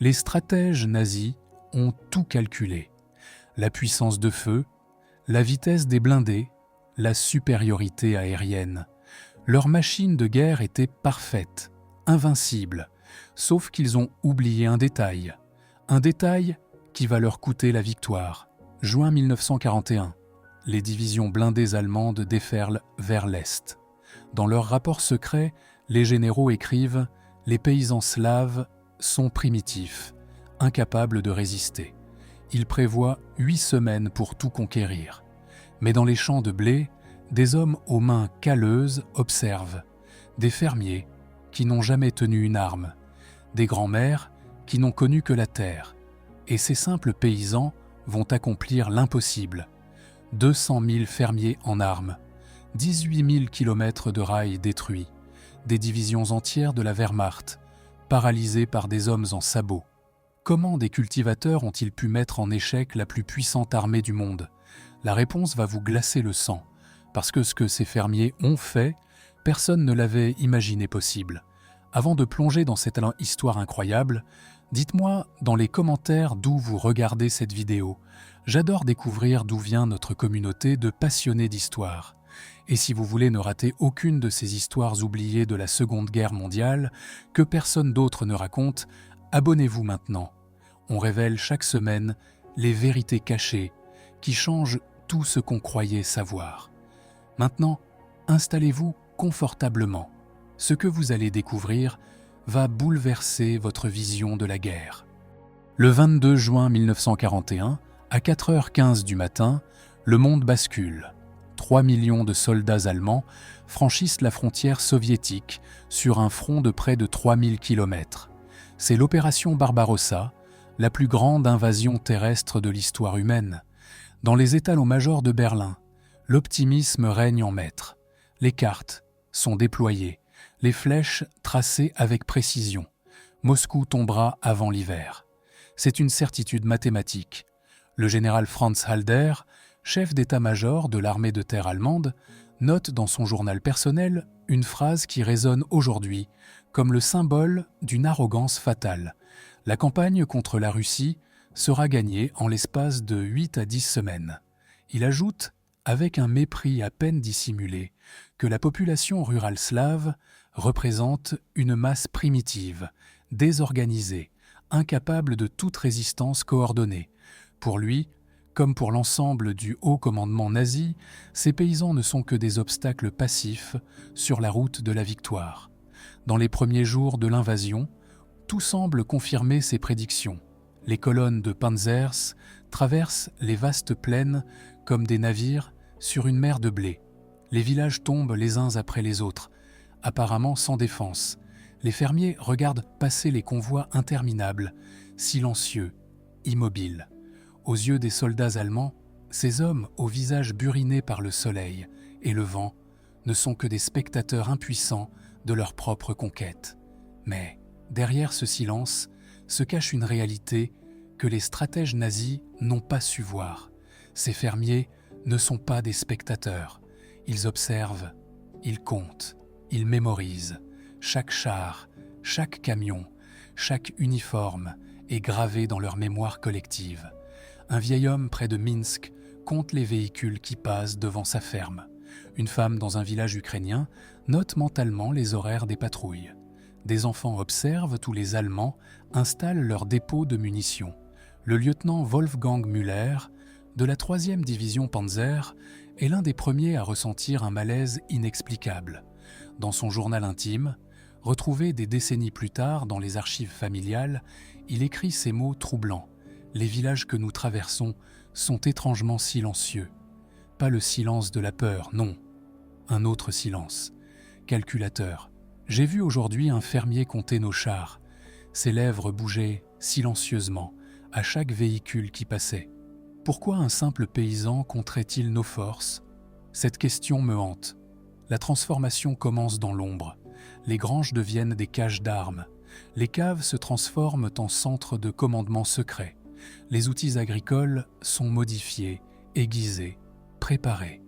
Les stratèges nazis ont tout calculé. La puissance de feu, la vitesse des blindés, la supériorité aérienne. Leurs machines de guerre étaient parfaites, invincibles, sauf qu'ils ont oublié un détail qui va leur coûter la victoire. Juin 1941, les divisions blindées allemandes déferlent vers l'Est. Dans leur rapport secret, les généraux écrivent « Les paysans slaves sont primitifs, incapables de résister. Ils prévoient 8 semaines pour tout conquérir. Mais dans les champs de blé, des hommes aux mains calleuses observent, des fermiers qui n'ont jamais tenu une arme, des grands-mères qui n'ont connu que la terre. Et ces simples paysans vont accomplir l'impossible. 200 000 fermiers en armes, 18 000 kilomètres de rails détruits, des divisions entières de la Wehrmacht, paralysées par des hommes en sabots. Comment des cultivateurs ont-ils pu mettre en échec la plus puissante armée du monde? La réponse va vous glacer le sang, parce que ce que ces fermiers ont fait, personne ne l'avait imaginé possible. Avant de plonger dans cette histoire incroyable, dites-moi dans les commentaires d'où vous regardez cette vidéo. J'adore découvrir d'où vient notre communauté de passionnés d'histoire. Et si vous voulez ne rater aucune de ces histoires oubliées de la Seconde Guerre mondiale, que personne d'autre ne raconte, abonnez-vous maintenant. On révèle chaque semaine les vérités cachées qui changent tout ce qu'on croyait savoir. Maintenant, installez-vous confortablement. Ce que vous allez découvrir va bouleverser votre vision de la guerre. Le 22 juin 1941, à 4h15 du matin, le monde bascule. 3 millions de soldats allemands franchissent la frontière soviétique sur un front de près de 3000 km. C'est l'opération Barbarossa, la plus grande invasion terrestre de l'histoire humaine. Dans les étalons-majors de Berlin, l'optimisme règne en maître. Les cartes sont déployées, les flèches tracées avec précision. Moscou tombera avant l'hiver. C'est une certitude mathématique. Le général Franz Halder, chef d'état-major de l'armée de terre allemande, note dans son journal personnel une phrase qui résonne aujourd'hui comme le symbole d'une arrogance fatale. La campagne contre la Russie sera gagnée en l'espace de 8 à 10 semaines. Il ajoute, avec un mépris à peine dissimulé, que la population rurale slave représente une masse primitive, désorganisée, incapable de toute résistance coordonnée. Pour lui, comme pour l'ensemble du haut commandement nazi, ces paysans ne sont que des obstacles passifs sur la route de la victoire. Dans les premiers jours de l'invasion, tout semble confirmer ses prédictions. Les colonnes de Panzers traversent les vastes plaines comme des navires sur une mer de blé. Les villages tombent les uns après les autres, apparemment sans défense. Les fermiers regardent passer les convois interminables, silencieux, immobiles. Aux yeux des soldats allemands, ces hommes au visage buriné par le soleil et le vent ne sont que des spectateurs impuissants de leur propre conquête. Mais derrière ce silence se cache une réalité que les stratèges nazis n'ont pas su voir. Ces fermiers ne sont pas des spectateurs. Ils observent, ils comptent, ils mémorisent. Chaque char, chaque camion, chaque uniforme est gravé dans leur mémoire collective. Un vieil homme près de Minsk compte les véhicules qui passent devant sa ferme. Une femme dans un village ukrainien note mentalement les horaires des patrouilles. Des enfants observent où les Allemands installent leurs dépôts de munitions. Le lieutenant Wolfgang Müller, de la 3e division Panzer, est l'un des premiers à ressentir un malaise inexplicable. Dans son journal intime, retrouvé des décennies plus tard dans les archives familiales, il écrit ces mots troublants. « Les villages que nous traversons sont étrangement silencieux. Pas le silence de la peur, non. Un autre silence. Calculateur. J'ai vu aujourd'hui un fermier compter nos chars. Ses lèvres bougeaient silencieusement à chaque véhicule qui passait. Pourquoi un simple paysan compterait-il nos forces? Cette question me hante. La transformation commence dans l'ombre. Les granges deviennent des cages d'armes. Les caves se transforment en centres de commandement secret. Les outils agricoles sont modifiés, aiguisés, préparés.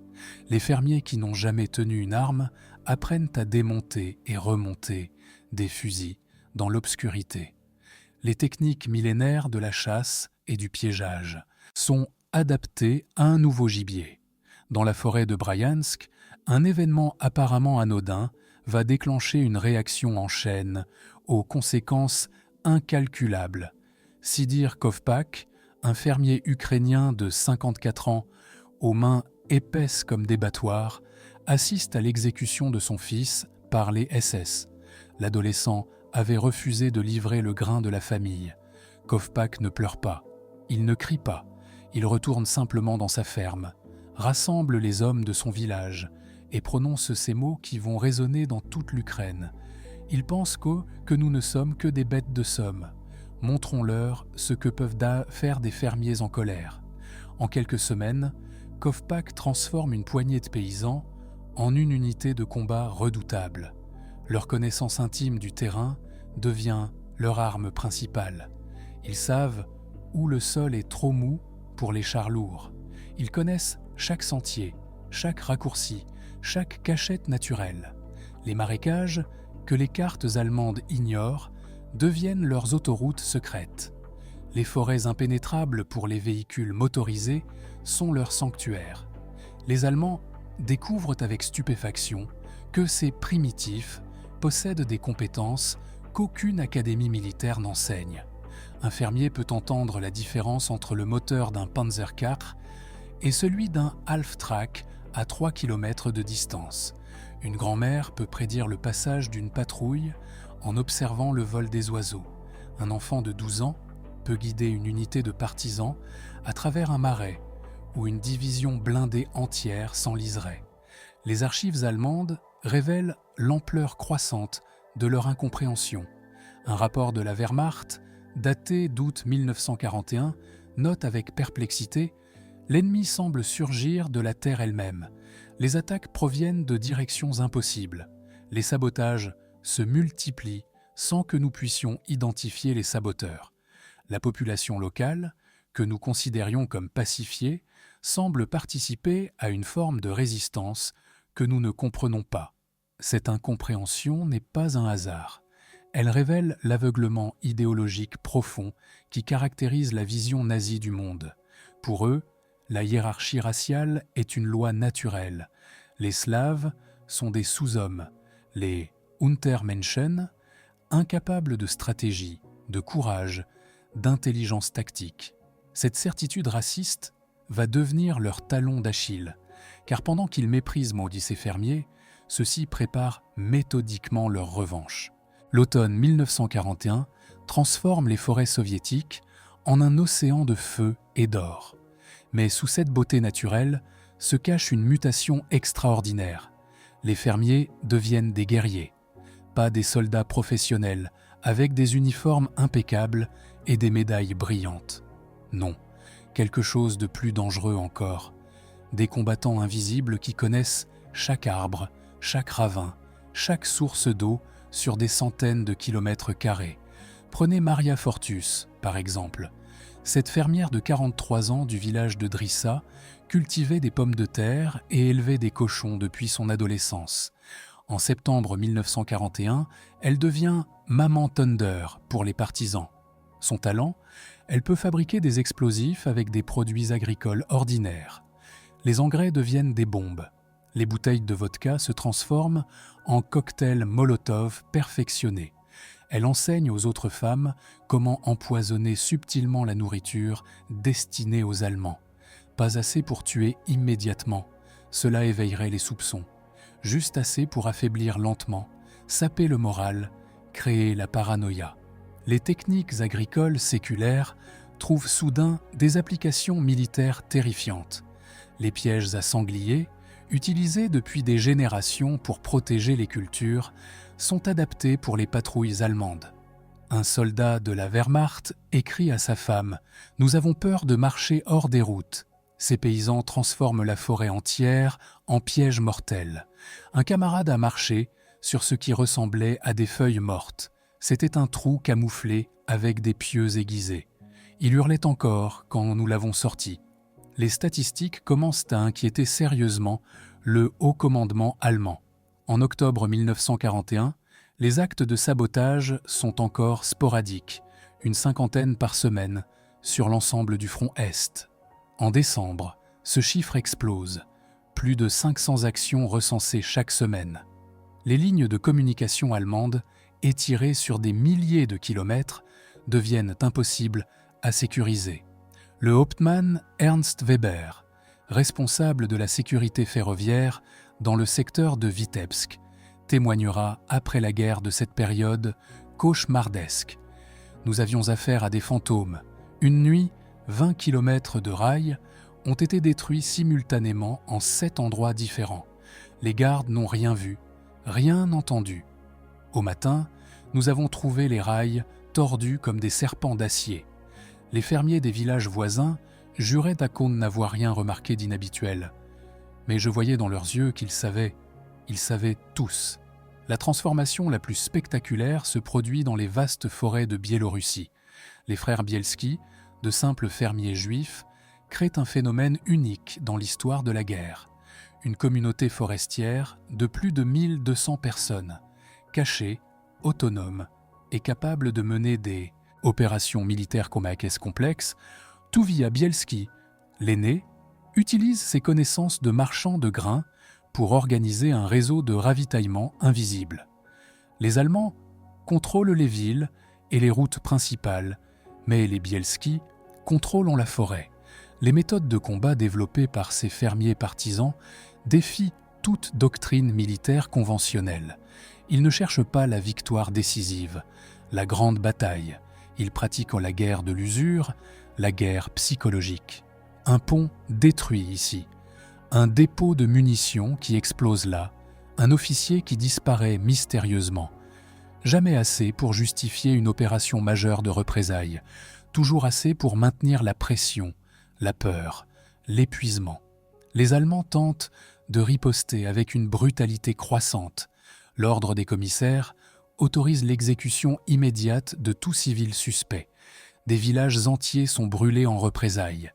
Les fermiers qui n'ont jamais tenu une arme apprennent à démonter et remonter des fusils dans l'obscurité. Les techniques millénaires de la chasse et du piégeage sont adaptées à un nouveau gibier. Dans la forêt de Bryansk, un événement apparemment anodin va déclencher une réaction en chaîne aux conséquences incalculables. Sidir Kovpak, un fermier ukrainien de 54 ans, aux mains épaisses comme des battoirs, assiste à l'exécution de son fils par les SS. L'adolescent avait refusé de livrer le grain de la famille. Kovpak ne pleure pas, il ne crie pas, il retourne simplement dans sa ferme, rassemble les hommes de son village et prononce ces mots qui vont résonner dans toute l'Ukraine. Il pense que nous ne sommes que des bêtes de somme. Montrons-leur ce que peuvent faire des fermiers en colère. En quelques semaines, Kovpak transforme une poignée de paysans en une unité de combat redoutable. Leur connaissance intime du terrain devient leur arme principale. Ils savent où le sol est trop mou pour les chars lourds. Ils connaissent chaque sentier, chaque raccourci, chaque cachette naturelle. Les marécages, que les cartes allemandes ignorent, deviennent leurs autoroutes secrètes. Les forêts impénétrables pour les véhicules motorisés sont leurs sanctuaires. Les Allemands découvrent avec stupéfaction que ces primitifs possèdent des compétences qu'aucune académie militaire n'enseigne. Un fermier peut entendre la différence entre le moteur d'un Panzer IV et celui d'un Half-Track à 3 km de distance. Une grand-mère peut prédire le passage d'une patrouille en observant le vol des oiseaux. Un enfant de 12 ans peut guider une unité de partisans à travers un marais où une division blindée entière s'enliserait. Les archives allemandes révèlent l'ampleur croissante de leur incompréhension. Un rapport de la Wehrmacht, daté d'août 1941, note avec perplexité « L'ennemi semble surgir de la terre elle-même. Les attaques proviennent de directions impossibles. Les sabotages se multiplient sans que nous puissions identifier les saboteurs. La population locale, que nous considérions comme pacifiée, semble participer à une forme de résistance que nous ne comprenons pas. Cette incompréhension n'est pas un hasard. Elle révèle l'aveuglement idéologique profond qui caractérise la vision nazie du monde. Pour eux, la hiérarchie raciale est une loi naturelle. Les Slaves sont des sous-hommes, les Untermenschen, incapables de stratégie, de courage, d'intelligence tactique. Cette certitude raciste va devenir leur talon d'Achille, car pendant qu'ils méprisent maudits ces fermiers, ceux-ci préparent méthodiquement leur revanche. L'automne 1941 transforme les forêts soviétiques en un océan de feu et d'or. Mais sous cette beauté naturelle se cache une mutation extraordinaire. Les fermiers deviennent des guerriers, pas des soldats professionnels avec des uniformes impeccables et des médailles brillantes. Non, quelque chose de plus dangereux encore. Des combattants invisibles qui connaissent chaque arbre, chaque ravin, chaque source d'eau sur des centaines de kilomètres carrés. Prenez Maria Fortus, par exemple. Cette fermière de 43 ans du village de Drissa cultivait des pommes de terre et élevait des cochons depuis son adolescence. En septembre 1941, elle devient Maman Thunder pour les partisans. Son talent, elle peut fabriquer des explosifs avec des produits agricoles ordinaires. Les engrais deviennent des bombes. Les bouteilles de vodka se transforment en cocktails Molotov perfectionnés. Elle enseigne aux autres femmes comment empoisonner subtilement la nourriture destinée aux Allemands. Pas assez pour tuer immédiatement, cela éveillerait les soupçons. Juste assez pour affaiblir lentement, saper le moral, créer la paranoïa. Les techniques agricoles séculaires trouvent soudain des applications militaires terrifiantes. Les pièges à sangliers, utilisés depuis des générations pour protéger les cultures, sont adaptés pour les patrouilles allemandes. Un soldat de la Wehrmacht écrit à sa femme « Nous avons peur de marcher hors des routes ». Ces paysans transforment la forêt entière en piège mortel. Un camarade a marché sur ce qui ressemblait à des feuilles mortes. C'était un trou camouflé avec des pieux aiguisés. Il hurlait encore quand nous l'avons sorti. Les statistiques commencent à inquiéter sérieusement le haut commandement allemand. En octobre 1941, les actes de sabotage sont encore sporadiques. une 50aine par semaine, sur l'ensemble du front Est. En décembre, ce chiffre explose. Plus de 500 actions recensées chaque semaine. Les lignes de communication allemandes, étirées sur des milliers de kilomètres, deviennent impossibles à sécuriser. Le Hauptmann Ernst Weber, responsable de la sécurité ferroviaire dans le secteur de Vitebsk, témoignera après la guerre de cette période cauchemardesque. Nous avions affaire à des fantômes. Une nuit, 20 kilomètres de rails ont été détruits simultanément en 7 endroits différents. Les gardes n'ont rien vu, rien entendu. Au matin, nous avons trouvé les rails tordus comme des serpents d'acier. Les fermiers des villages voisins juraient à qu'on n'avoir rien remarqué d'inhabituel. Mais je voyais dans leurs yeux qu'ils savaient tous. La transformation la plus spectaculaire se produit dans les vastes forêts de Biélorussie. Les frères Bielski, de simples fermiers juifs, créent un phénomène unique dans l'histoire de la guerre. Une communauté forestière de plus de 1200 personnes, cachée, autonome et capable de mener des opérations militaires complexes. Tuvia Bielski, l'aîné, utilise ses connaissances de marchand de grains pour organiser un réseau de ravitaillement invisible. Les Allemands contrôlent les villes et les routes principales, mais les Bielski contrôlent la forêt. Les méthodes de combat développées par ces fermiers partisans défient toute doctrine militaire conventionnelle. Ils ne cherchent pas la victoire décisive, la grande bataille. Ils pratiquent la guerre de l'usure, la guerre psychologique. Un pont détruit ici, un dépôt de munitions qui explose là, un officier qui disparaît mystérieusement. Jamais assez pour justifier une opération majeure de représailles, toujours assez pour maintenir la pression, la peur, l'épuisement. Les Allemands tentent de riposter avec une brutalité croissante. L'ordre des commissaires autorise l'exécution immédiate de tout civil suspect. Des villages entiers sont brûlés en représailles.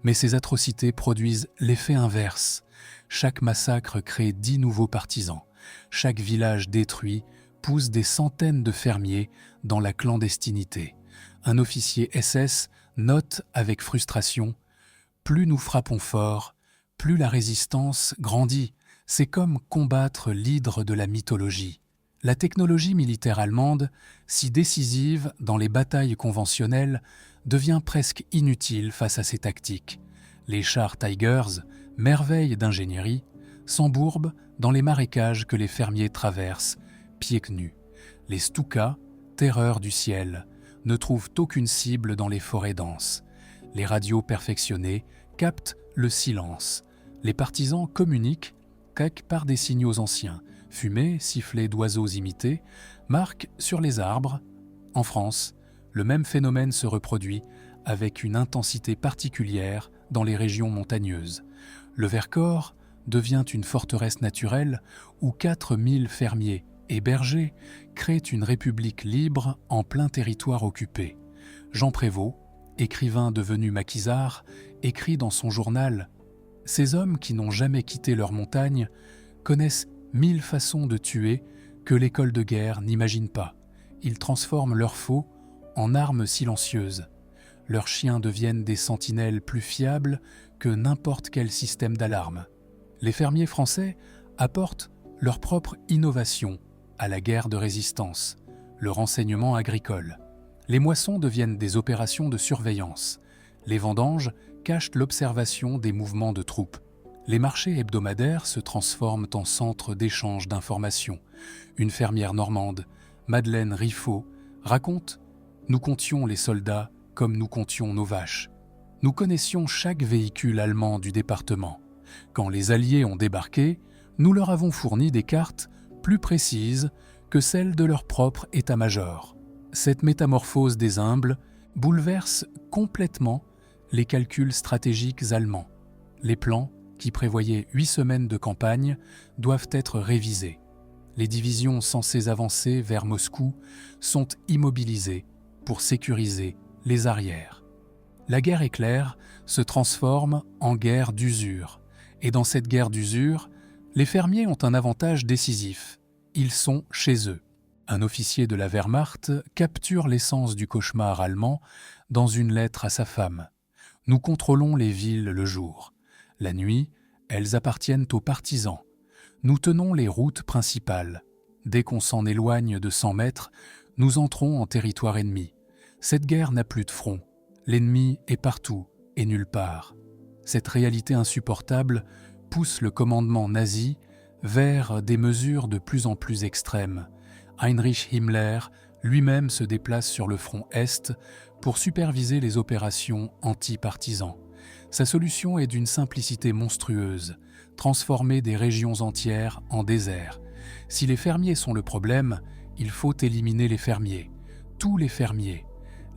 Mais ces atrocités produisent l'effet inverse. Chaque massacre crée 10 nouveaux partisans. Chaque village détruit pousse des centaines de fermiers dans la clandestinité. Un officier SS note avec frustration « Plus nous frappons fort, plus la résistance grandit. C'est comme combattre l'hydre de la mythologie. » La technologie militaire allemande, si décisive dans les batailles conventionnelles, devient presque inutile face à ces tactiques. Les chars Tigers, merveilles d'ingénierie, s'embourbent dans les marécages que les fermiers traversent, pieds nus. Les Stuka, terreur du ciel, ne trouvent aucune cible dans les forêts denses. Les radios perfectionnées captent le silence. Les partisans communiquent par des signaux anciens. Fumée, sifflets d'oiseaux imités, marquent sur les arbres. En France, le même phénomène se reproduit avec une intensité particulière dans les régions montagneuses. Le Vercors devient une forteresse naturelle où 4000 fermiers et bergers créent une république libre en plein territoire occupé. Jean Prévost, écrivain devenu maquisard, écrit dans son journal « Ces hommes qui n'ont jamais quitté leur montagne connaissent 1000 façons de tuer que l'école de guerre n'imagine pas. Ils transforment leurs faux en armes silencieuses. Leurs chiens deviennent des sentinelles plus fiables que n'importe quel système d'alarme. Les fermiers français apportent leur propre innovation à la guerre de résistance, le renseignement agricole. Les moissons deviennent des opérations de surveillance. Les vendanges cachent l'observation des mouvements de troupes. Les marchés hebdomadaires se transforment en centres d'échange d'informations. Une fermière normande, Madeleine Riffaut, raconte « Nous comptions les soldats comme nous comptions nos vaches. Nous connaissions chaque véhicule allemand du département. Quand les Alliés ont débarqué, nous leur avons fourni des cartes plus précises que celles de leur propre état-major. Cette métamorphose des humbles bouleverse complètement les calculs stratégiques allemands. Les plans, qui prévoyaient 8 semaines de campagne, doivent être révisés. Les divisions censées avancer vers Moscou sont immobilisées pour sécuriser les arrières. La guerre éclair se transforme en guerre d'usure. Et dans cette guerre d'usure, les fermiers ont un avantage décisif. Ils sont chez eux. Un officier de la Wehrmacht capture l'essence du cauchemar allemand dans une lettre à sa femme. Nous contrôlons les villes le jour. La nuit, elles appartiennent aux partisans. Nous tenons les routes principales. Dès qu'on s'en éloigne de 100 mètres, nous entrons en territoire ennemi. Cette guerre n'a plus de front. L'ennemi est partout et nulle part. Cette réalité insupportable pousse le commandement nazi vers des mesures de plus en plus extrêmes. Heinrich Himmler lui-même se déplace sur le front Est pour superviser les opérations anti-partisans. Sa solution est d'une simplicité monstrueuse, transformer des régions entières en désert. Si les fermiers sont le problème, il faut éliminer les fermiers, tous les fermiers.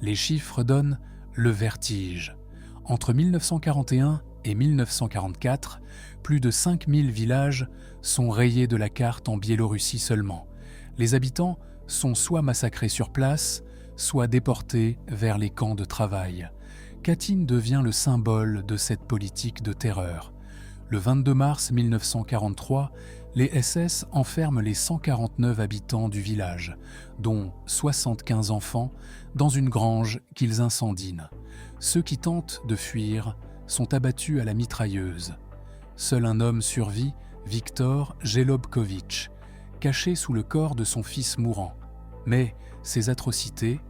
Les chiffres donnent le vertige. Entre 1941 et 1944, plus de 5000 villages sont rayés de la carte en Biélorussie seulement. Les habitants sont soit massacrés sur place, soit déportés vers les camps de travail. Katyn devient le symbole de cette politique de terreur. Le 22 mars 1943, les SS enferment les 149 habitants du village, dont 75 enfants, dans une grange qu'ils incendient. Ceux qui tentent de fuir sont abattus à la mitrailleuse. Seul un homme survit, Viktor Jelobkovitch, caché sous le corps de son fils mourant. Mais ces atrocités,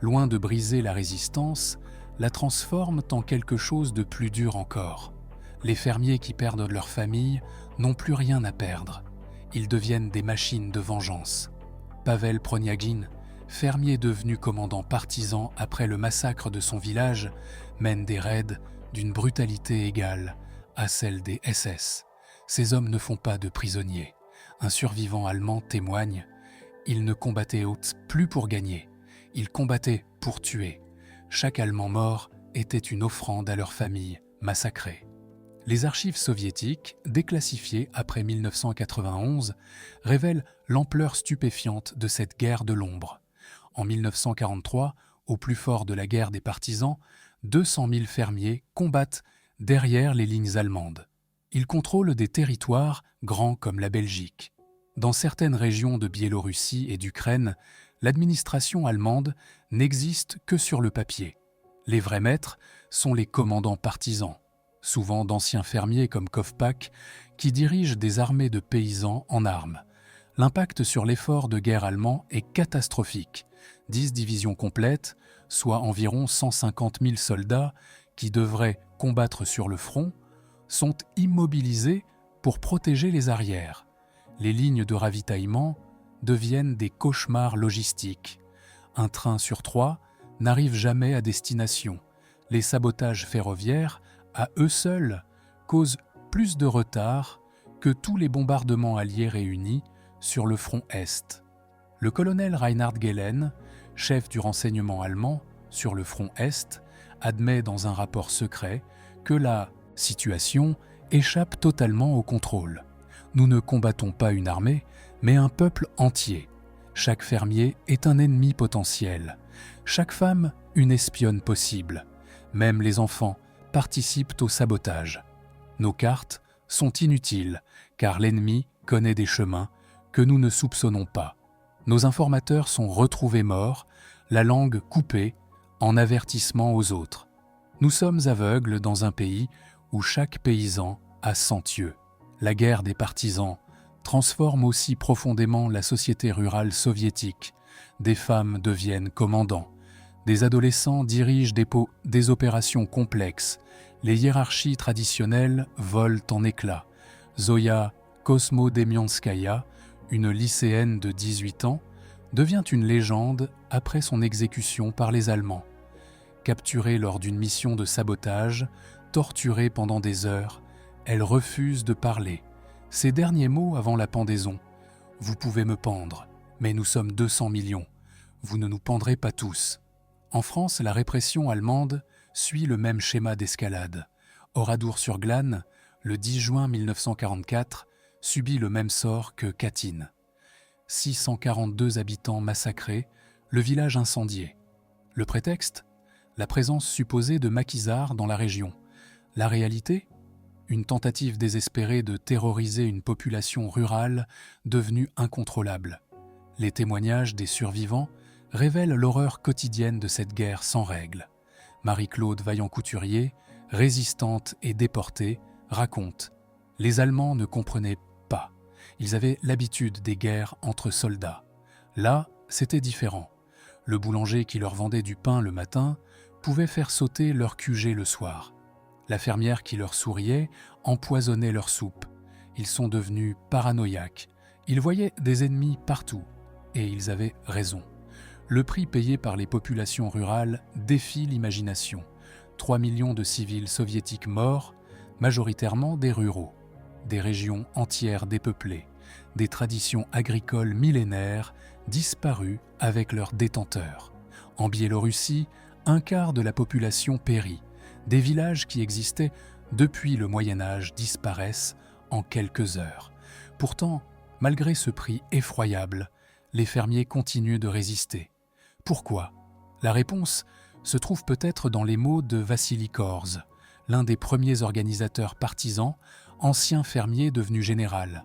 loin de briser la résistance, la transforment en quelque chose de plus dur encore. Les fermiers qui perdent leur famille n'ont plus rien à perdre. Ils deviennent des machines de vengeance. Pavel Proniagin, fermier devenu commandant partisan après le massacre de son village, mène des raids d'une brutalité égale à celle des SS. Ces hommes ne font pas de prisonniers. Un survivant allemand témoigne « Ils ne combattaient plus pour gagner, ils combattaient pour tuer. Chaque Allemand mort était une offrande à leur famille massacrée. » Les archives soviétiques, déclassifiées après 1991, révèlent l'ampleur stupéfiante de cette guerre de l'ombre. En 1943, au plus fort de la guerre des partisans, 200 000 fermiers combattent derrière les lignes allemandes. Ils contrôlent des territoires grands comme la Belgique. Dans certaines régions de Biélorussie et d'Ukraine, l'administration allemande n'existe que sur le papier. Les vrais maîtres sont les commandants partisans, souvent d'anciens fermiers comme Kovpak, qui dirigent des armées de paysans en armes. L'impact sur l'effort de guerre allemand est catastrophique. 10 divisions complètes, soit environ 150 000 soldats qui devraient combattre sur le front, sont immobilisés pour protéger les arrières. Les lignes de ravitaillement deviennent des cauchemars logistiques. Un train sur 3 n'arrive jamais à destination. Les sabotages ferroviaires, à eux seuls, causent plus de retard que tous les bombardements alliés réunis sur le front Est. Le colonel Reinhard Gehlen, chef du renseignement allemand sur le front Est, admet dans un rapport secret que la situation échappe totalement au contrôle. Nous ne combattons pas une armée, mais un peuple entier. Chaque fermier est un ennemi potentiel. Chaque femme, une espionne possible. Même les enfants participent au sabotage. Nos cartes sont inutiles, car l'ennemi connaît des chemins que nous ne soupçonnons pas. Nos informateurs sont retrouvés morts, la langue coupée, en avertissement aux autres. Nous sommes aveugles dans un pays où chaque paysan a 100 yeux. La guerre des partisans transforme aussi profondément la société rurale soviétique. Des femmes deviennent commandants. Des adolescents dirigent des opérations complexes. Les hiérarchies traditionnelles volent en éclats. Zoya Kosmodemianskaya, une lycéenne de 18 ans, devient une légende après son exécution par les Allemands. Capturée lors d'une mission de sabotage, torturée pendant des heures, elle refuse de parler. Ses derniers mots avant la pendaison : « Vous pouvez me pendre, mais nous sommes 200 millions. Vous ne nous pendrez pas tous. » En France, la répression allemande suit le même schéma d'escalade. Oradour-sur-Glane, le 10 juin 1944, subit le même sort que Katyn. 642 habitants massacrés, le village incendié. Le prétexte ? La présence supposée de maquisards dans la région. La réalité ? Une tentative désespérée de terroriser une population rurale devenue incontrôlable. Les témoignages des survivants révèlent l'horreur quotidienne de cette guerre sans règles. Marie-Claude Vaillant-Couturier, résistante et déportée, raconte « Les Allemands ne comprenaient pas. Ils avaient l'habitude des guerres entre soldats. Là, c'était différent. Le boulanger qui leur vendait du pain le matin pouvait faire sauter leur QG le soir. La fermière qui leur souriait empoisonnait leur soupe. Ils sont devenus paranoïaques. Ils voyaient des ennemis partout. Et ils avaient raison. Le prix payé par les populations rurales défie l'imagination. 3 millions de civils soviétiques morts, majoritairement des ruraux. Des régions entières dépeuplées. Des traditions agricoles millénaires disparues avec leurs détenteurs. En Biélorussie, un quart de la population périt. Des villages qui existaient depuis le Moyen-Âge disparaissent en quelques heures. Pourtant, malgré ce prix effroyable, les fermiers continuent de résister. Pourquoi? La réponse se trouve peut-être dans les mots de Vassili Korz, l'un des premiers organisateurs partisans, ancien fermier devenu général.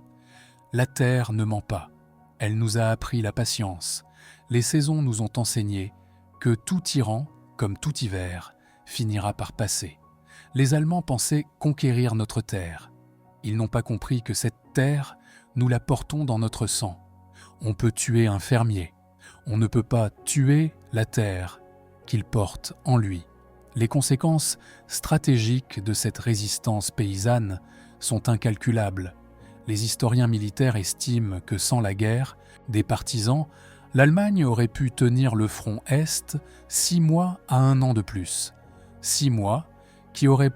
La terre ne ment pas. Elle nous a appris la patience. Les saisons nous ont enseigné que tout tyran, comme tout hiver, finira par passer. Les Allemands pensaient conquérir notre terre. Ils n'ont pas compris que cette terre, nous la portons dans notre sang. On peut tuer un fermier. On ne peut pas tuer la terre qu'il porte en lui. Les conséquences stratégiques de cette résistance paysanne sont incalculables. Les historiens militaires estiment que sans la guerre des partisans, l'Allemagne aurait pu tenir le front Est 6 mois à 1 an de plus. 6 mois qui auraient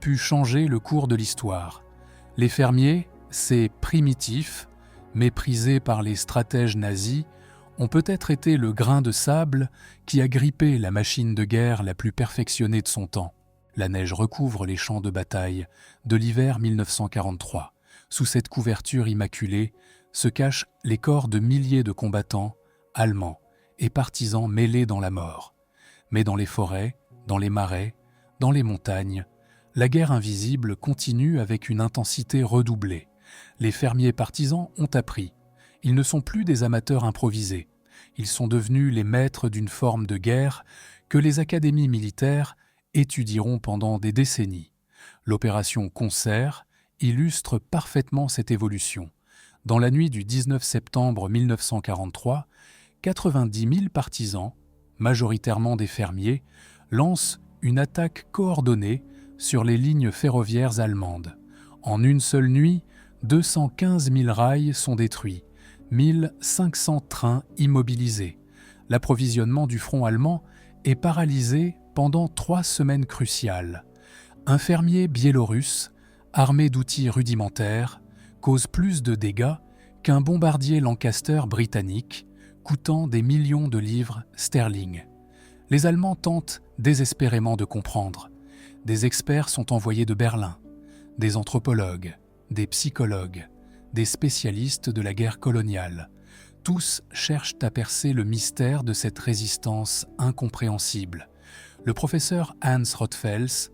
pu changer le cours de l'histoire. Les fermiers, ces primitifs, méprisés par les stratèges nazis, ont peut-être été le grain de sable qui a grippé la machine de guerre la plus perfectionnée de son temps. La neige recouvre les champs de bataille de l'hiver 1943. Sous cette couverture immaculée se cachent les corps de milliers de combattants, allemands et partisans mêlés dans la mort. Mais dans les forêts, dans les marais, dans les montagnes, la guerre invisible continue avec une intensité redoublée. Les fermiers partisans ont appris. Ils ne sont plus des amateurs improvisés. Ils sont devenus les maîtres d'une forme de guerre que les académies militaires étudieront pendant des décennies. L'opération Concert illustre parfaitement cette évolution. Dans la nuit du 19 septembre 1943, 90 000 partisans, majoritairement des fermiers, lancent une attaque coordonnée sur les lignes ferroviaires allemandes. En une seule nuit, 215 000 rails sont détruits, 1500 trains immobilisés. L'approvisionnement du front allemand est paralysé pendant 3 semaines cruciales. Un fermier biélorusse, armé d'outils rudimentaires, cause plus de dégâts qu'un bombardier Lancaster britannique, coûtant des millions de livres sterling. Les Allemands tentent désespérément de comprendre. Des experts sont envoyés de Berlin, des anthropologues, des psychologues, des spécialistes de la guerre coloniale. Tous cherchent à percer le mystère de cette résistance incompréhensible. Le professeur Hans Rothfels,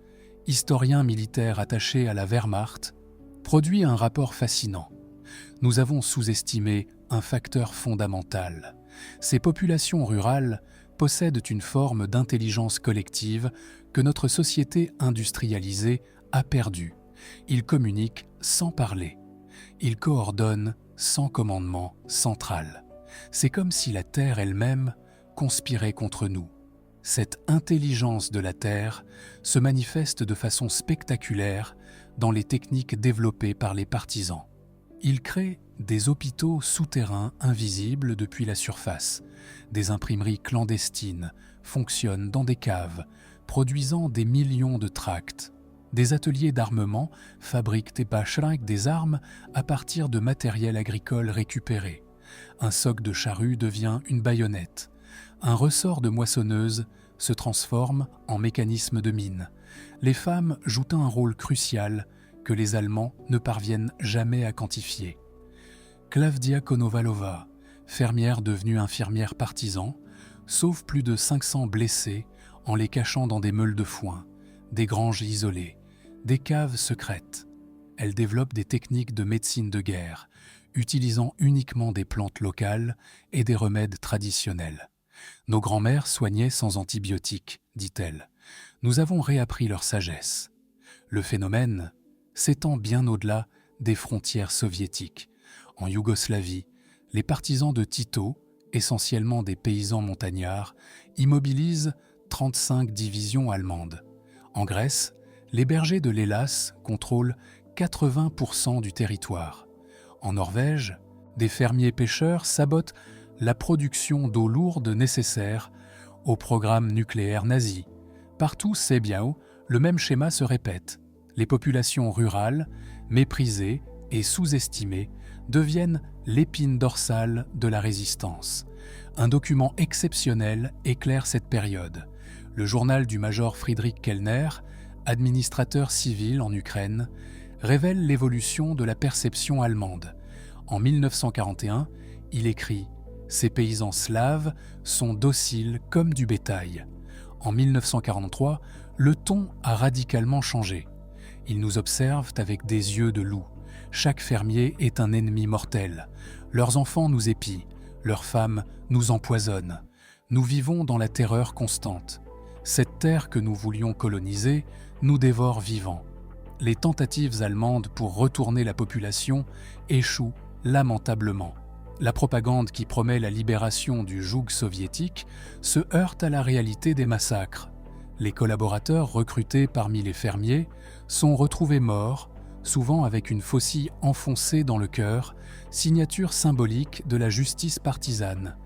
historien militaire attaché à la Wehrmacht, produit un rapport fascinant. Nous avons sous-estimé un facteur fondamental. Ces populations rurales possèdent une forme d'intelligence collective que notre société industrialisée a perdue. Ils communiquent sans parler. Ils coordonnent sans commandement central. C'est comme si la Terre elle-même conspirait contre nous. Cette intelligence de la Terre se manifeste de façon spectaculaire dans les techniques développées par les partisans. Ils créent des hôpitaux souterrains invisibles depuis la surface. Des imprimeries clandestines fonctionnent dans des caves, produisant des millions de tracts. Des ateliers d'armement fabriquent des armes à partir de matériel agricole récupéré. Un soc de charrue devient une baïonnette. Un ressort de moissonneuse se transforme en mécanisme de mine. Les femmes jouent un rôle crucial que les Allemands ne parviennent jamais à quantifier. Klavdia Konovalova, fermière devenue infirmière partisan, sauve plus de 500 blessés en les cachant dans des meules de foin, des granges isolées, des caves secrètes. elles développent des techniques de médecine de guerre, utilisant uniquement des plantes locales et des remèdes traditionnels. Nos grands-mères soignaient sans antibiotiques, dit-elle. Nous avons réappris leur sagesse. Le phénomène s'étend bien au-delà des frontières soviétiques. En Yougoslavie, les partisans de Tito, essentiellement des paysans montagnards, immobilisent 35 divisions allemandes. En Grèce, les bergers de l'Hélas contrôlent 80% du territoire. En Norvège, des fermiers pêcheurs sabotent la production d'eau lourde nécessaire au programme nucléaire nazi. Partout, c'est bien, le même schéma se répète. Les populations rurales, méprisées et sous-estimées, deviennent l'épine dorsale de la résistance. Un document exceptionnel éclaire cette période. Le journal du major Friedrich Kellner, administrateur civil en Ukraine, révèle l'évolution de la perception allemande. En 1941, il écrit « Ces paysans slaves sont dociles comme du bétail ». En 1943, le ton a radicalement changé. Ils nous observent avec des yeux de loup. Chaque fermier est un ennemi mortel. Leurs enfants nous épient, leurs femmes nous empoisonnent. Nous vivons dans la terreur constante. Cette terre que nous voulions coloniser nous dévore vivants. Les tentatives allemandes pour retourner la population échouent lamentablement. La propagande qui promet la libération du joug soviétique se heurte à la réalité des massacres. Les collaborateurs recrutés parmi les fermiers sont retrouvés morts, souvent avec une faucille enfoncée dans le cœur, signature symbolique de la justice partisane.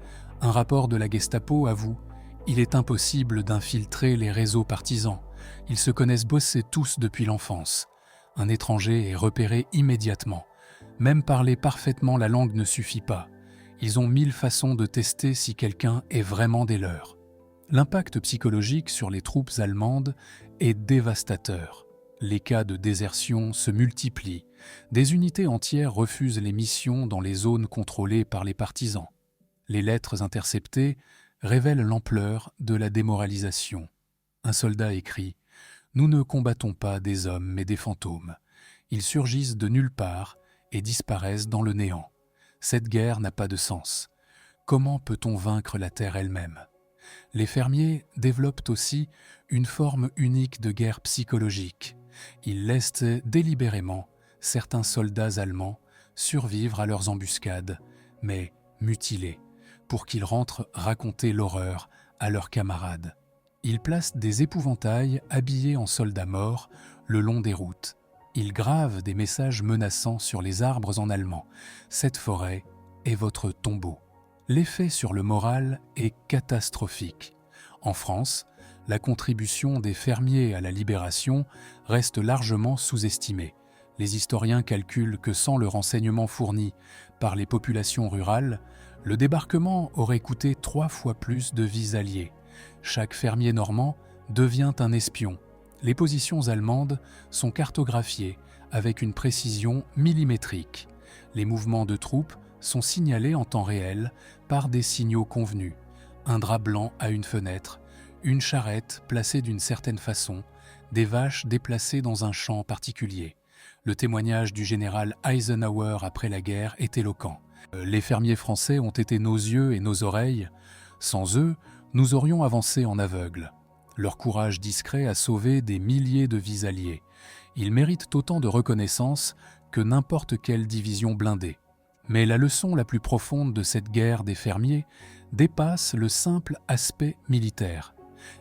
Un rapport de la Gestapo avoue « Il est impossible d'infiltrer les réseaux partisans. Ils se connaissent bossés tous depuis l'enfance. Un étranger est repéré immédiatement. Même parler parfaitement la langue ne suffit pas. Ils ont 1000 façons de tester si quelqu'un est vraiment des leurs. » L'impact psychologique sur les troupes allemandes est dévastateur. Les cas de désertion se multiplient. Des unités entières refusent les missions dans les zones contrôlées par les partisans. Les lettres interceptées révèlent l'ampleur de la démoralisation. Un soldat écrit « Nous ne combattons pas des hommes mais des fantômes. Ils surgissent de nulle part et disparaissent dans le néant. Cette guerre n'a pas de sens. Comment peut-on vaincre la terre elle-même » Les fermiers développent aussi une forme unique de guerre psychologique. Ils laissent délibérément certains soldats allemands survivre à leurs embuscades, mais mutilés, pour qu'ils rentrent raconter l'horreur à leurs camarades. Ils placent des épouvantails habillés en soldats morts le long des routes. Ils gravent des messages menaçants sur les arbres en allemand. « Cette forêt est votre tombeau ». L'effet sur le moral est catastrophique. En France, la contribution des fermiers à la libération reste largement sous-estimée. Les historiens calculent que sans le renseignement fourni par les populations rurales, le débarquement aurait coûté 3 fois plus de vies alliées. Chaque fermier normand devient un espion. Les positions allemandes sont cartographiées avec une précision millimétrique. Les mouvements de troupes sont signalés en temps réel par des signaux convenus. Un drap blanc à une fenêtre, une charrette placée d'une certaine façon, des vaches déplacées dans un champ particulier. Le témoignage du général Eisenhower après la guerre est éloquent. Les fermiers français ont été nos yeux et nos oreilles. Sans eux, nous aurions avancé en aveugle. Leur courage discret a sauvé des milliers de vies alliées. Ils méritent autant de reconnaissance que n'importe quelle division blindée. Mais la leçon la plus profonde de cette guerre des fermiers dépasse le simple aspect militaire.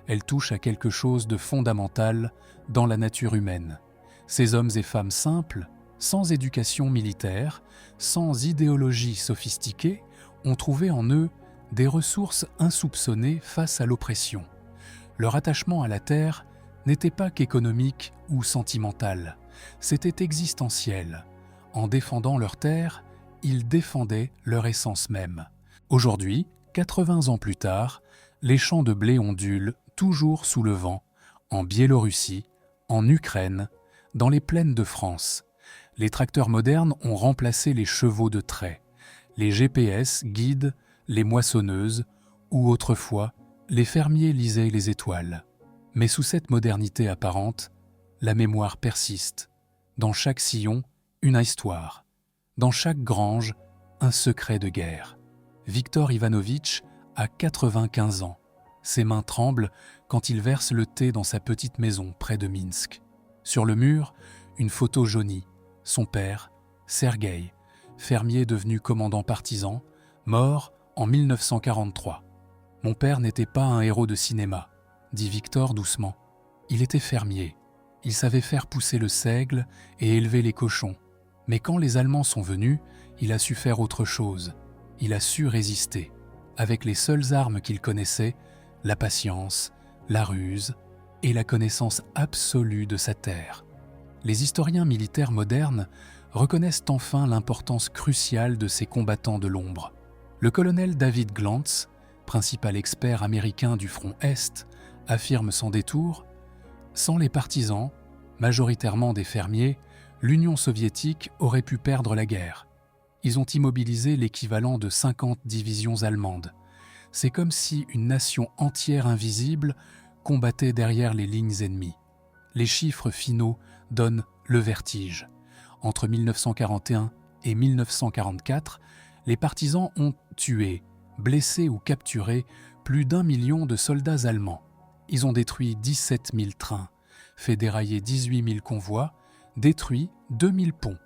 Elle touche à quelque chose de fondamental dans la nature humaine. Ces hommes et femmes simples, sans éducation militaire, sans idéologie sophistiquée, ont trouvé en eux des ressources insoupçonnées face à l'oppression. Leur attachement à la terre n'était pas qu'économique ou sentimental, c'était existentiel. En défendant leur terre, ils défendaient leur essence même. Aujourd'hui, 80 ans plus tard, les champs de blé ondulent toujours sous le vent, en Biélorussie, en Ukraine, dans les plaines de France. Les tracteurs modernes ont remplacé les chevaux de trait. Les GPS guident les moissonneuses, où autrefois, les fermiers lisaient les étoiles. Mais sous cette modernité apparente, la mémoire persiste. Dans chaque sillon, une histoire. Dans chaque grange, un secret de guerre. Viktor Ivanovitch a 95 ans. Ses mains tremblent quand il verse le thé dans sa petite maison près de Minsk. Sur le mur, une photo jaunie. Son père, Sergueï, fermier devenu commandant partisan, mort en 1943. « Mon père n'était pas un héros de cinéma », dit Viktor doucement. Il était fermier. Il savait faire pousser le seigle et élever les cochons. Mais quand les Allemands sont venus, il a su faire autre chose. Il a su résister. Avec les seules armes qu'il connaissait, la patience, la ruse et la connaissance absolue de sa terre. Les historiens militaires modernes reconnaissent enfin l'importance cruciale de ces combattants de l'ombre. Le colonel David Glantz, principal expert américain du front Est, affirme sans détour « Sans les partisans, majoritairement des fermiers, l'Union soviétique aurait pu perdre la guerre. Ils ont immobilisé l'équivalent de 50 divisions allemandes. C'est comme si une nation entière invisible combattait derrière les lignes ennemies. Les chiffres finaux donnent le vertige. Entre 1941 et 1944, les partisans ont tué, blessé ou capturé plus d'1 million de soldats allemands. Ils ont détruit 17 000 trains, fait dérailler 18 000 convois, détruit 2 000 ponts.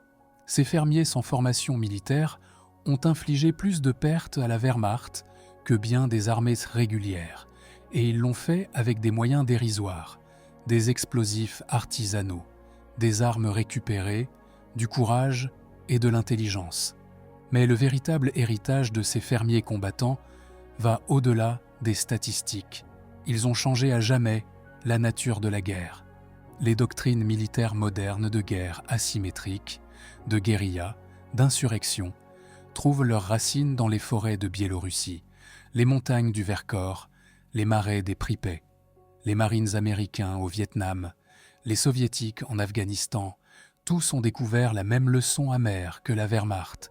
Ces fermiers sans formation militaire ont infligé plus de pertes à la Wehrmacht que bien des armées régulières, et ils l'ont fait avec des moyens dérisoires, des explosifs artisanaux, des armes récupérées, du courage et de l'intelligence. Mais le véritable héritage de ces fermiers combattants va au-delà des statistiques. Ils ont changé à jamais la nature de la guerre. Les doctrines militaires modernes de guerre asymétrique, de guérilla, d'insurrection, trouvent leurs racines dans les forêts de Biélorussie, les montagnes du Vercors, les marais des Pripet, les marines américains au Vietnam, les soviétiques en Afghanistan. Tous ont découvert la même leçon amère que la Wehrmacht,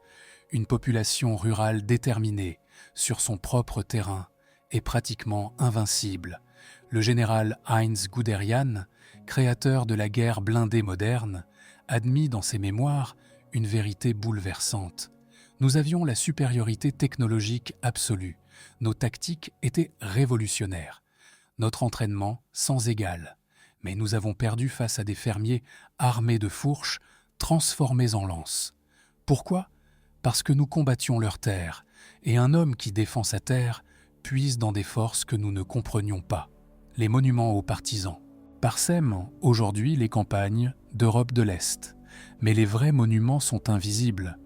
une population rurale déterminée sur son propre terrain et pratiquement invincible. Le général Heinz Guderian, créateur de la guerre blindée moderne, admit dans ses mémoires une vérité bouleversante. Nous avions la supériorité technologique absolue. Nos tactiques étaient révolutionnaires. Notre entraînement sans égal. Mais nous avons perdu face à des fermiers armés de fourches, transformés en lances. Pourquoi ? Parce que nous combattions leur terre, et un homme qui défend sa terre puise dans des forces que nous ne comprenions pas. Les monuments aux partisans parsèment aujourd'hui les campagnes d'Europe de l'Est. Mais les vrais monuments sont invisibles.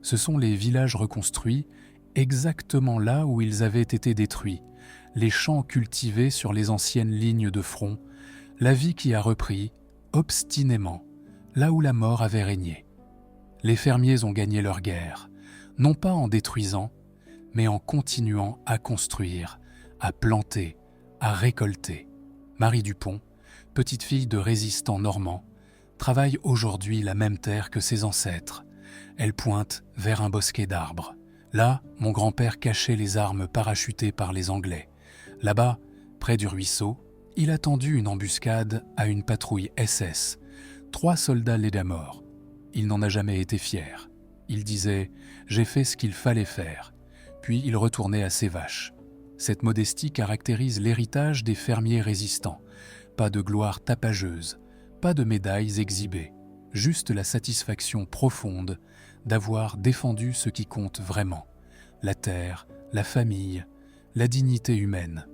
Ce sont les villages reconstruits, exactement là où ils avaient été détruits, les champs cultivés sur les anciennes lignes de front, la vie qui a repris, obstinément, là où la mort avait régné. Les fermiers ont gagné leur guerre, non pas en détruisant, mais en continuant à construire, à planter, à récolter. Marie Dupont, petite fille de résistants normands, travaille aujourd'hui la même terre que ses ancêtres. Elle pointe vers un bosquet d'arbres. Là, mon grand-père cachait les armes parachutées par les Anglais. Là-bas, près du ruisseau, il a tendu une embuscade à une patrouille SS. 3 soldats l'aidaient mort. Il n'en a jamais été fier. Il disait « J'ai fait ce qu'il fallait faire ». Puis il retournait à ses vaches. Cette modestie caractérise l'héritage des fermiers résistants. Pas de gloire tapageuse, pas de médailles exhibées, juste la satisfaction profonde d'avoir défendu ce qui compte vraiment, la terre, la famille, la dignité humaine.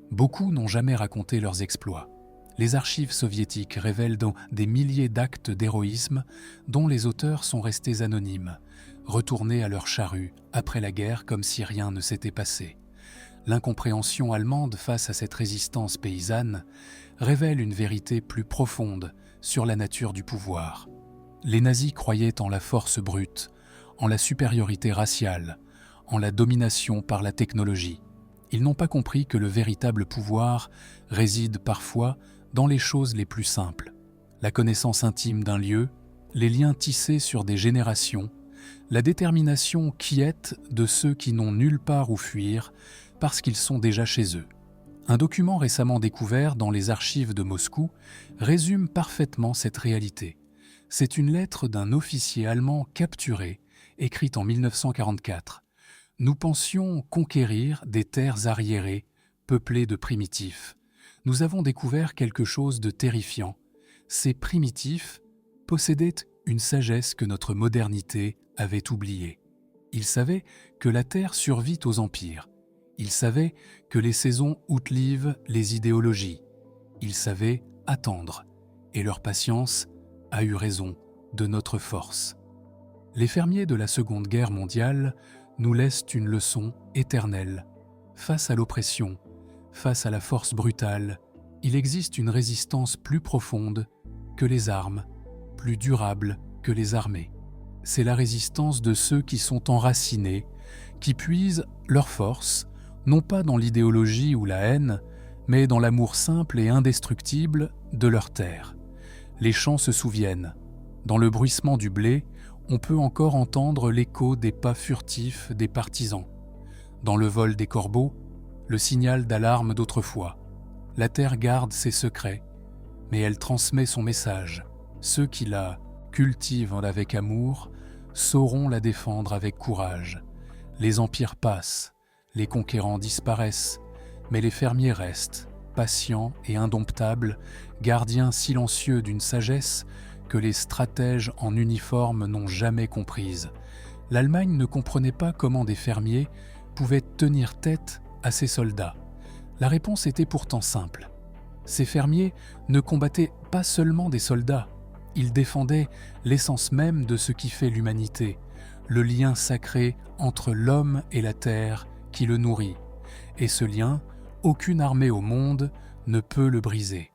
Beaucoup n'ont jamais raconté leurs exploits. Les archives soviétiques révèlent des milliers d'actes d'héroïsme dont les auteurs sont restés anonymes, retournés à leur charrue après la guerre comme si rien ne s'était passé. L'incompréhension allemande face à cette résistance paysanne révèle une vérité plus profonde sur la nature du pouvoir. Les nazis croyaient en la force brute, en la supériorité raciale, en la domination par la technologie. Ils n'ont pas compris que le véritable pouvoir réside parfois dans les choses les plus simples. La connaissance intime d'un lieu, les liens tissés sur des générations, la détermination quiète de ceux qui n'ont nulle part où fuir parce qu'ils sont déjà chez eux. Un document récemment découvert dans les archives de Moscou résume parfaitement cette réalité. C'est une lettre d'un officier allemand capturé, écrite en 1944. Nous pensions conquérir des terres arriérées, peuplées de primitifs. Nous avons découvert quelque chose de terrifiant. Ces primitifs possédaient une sagesse que notre modernité avait oubliée. Ils savaient que la terre survit aux empires. Ils savaient que les saisons outlivent les idéologies. Ils savaient attendre, et leur patience a eu raison de notre force. Les fermiers de la Seconde Guerre mondiale nous laissent une leçon éternelle. Face à l'oppression, face à la force brutale, il existe une résistance plus profonde que les armes, plus durable que les armées. C'est la résistance de ceux qui sont enracinés, qui puisent leur force, non pas dans l'idéologie ou la haine, mais dans l'amour simple et indestructible de leur terre. Les champs se souviennent. Dans le bruissement du blé, on peut encore entendre l'écho des pas furtifs des partisans. Dans le vol des corbeaux, le signal d'alarme d'autrefois. La terre garde ses secrets, mais elle transmet son message. Ceux qui la cultivent avec amour sauront la défendre avec courage. Les empires passent, les conquérants disparaissent, mais les fermiers restent, patients et indomptables, gardiens silencieux d'une sagesse que les stratèges en uniforme n'ont jamais comprise. L'Allemagne ne comprenait pas comment des fermiers pouvaient tenir tête à ces soldats. La réponse était pourtant simple. Ces fermiers ne combattaient pas seulement des soldats, ils défendaient l'essence même de ce qui fait l'humanité, le lien sacré entre l'homme et la terre qui le nourrit. Et ce lien, aucune armée au monde ne peut le briser.